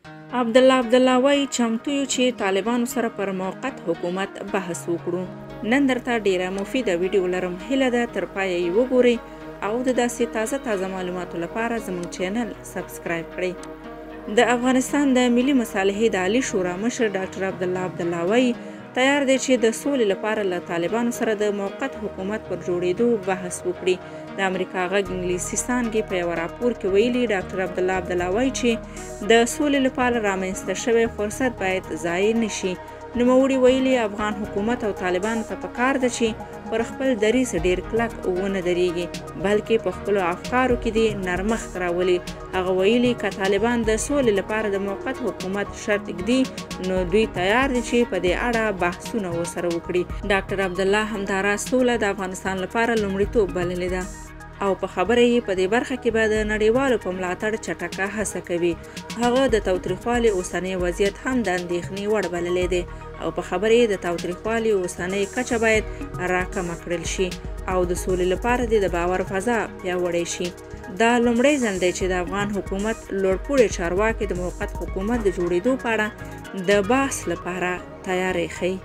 عبدالله وایي چمتو یو چې طالبانو سره پر موقت حکومت بحث وکړو. نن درته ډیره مفیده ویډیو لرم، هیله ده تر پایه یې وګورئ او د داسې تازه معلوماتو لپاره زموږ چینل سبسکرایب کړئ. د افغانستان د ملي مصالحې د عالی شورا مشر ډاکټر عبدالله وایي تیار دی چې د سولې لپاره له طالبانو سره د موقت حکومت پر جوړېدو بحث وکړي. د امریکا غږ انګلیسي څانګې په یوه راپور کې ویلي ډاکټر عبدالله وایي چې د سولې لپاره رامنځته شوی فرصت باید ضایع نشي. نوموړي ویلي افغان حکومت او طالبانو ته پکار ده چې پر خپل دریځ ډیر کلک ونه درېږي، بلکې په خپلو افکارو کې دې نرمښت راولي. هغه ویلي که طالبان د سولې لپاره د موقت حکومت شرط ږدي نو دوی تیار دي چې په دې اړه بحثونه ورسره وکړي. ډاکټر عبدالله همداراز سوله د افغانستان لپاره لومړیتوب بللې ده او په خبره یې په دې برخه کې به د نړیوالو په ملاتړ چټکه هڅه کوي. هغه د تاوتریخوالي اوسنی وضعیت هم د اندېښنې وړ بللی دی او په خبره یې د تاوتریخوالي اوسنۍ کچه باید راکمه کړل شي او د سولې لپاره د باور فضا پیاوړی شي. دا لومړی ځل دی چې د افغان حکومت لوړپوړي چارواکي د موقت حکومت د جوړېدو په اړه د بحث لپاره تیاری ښیي.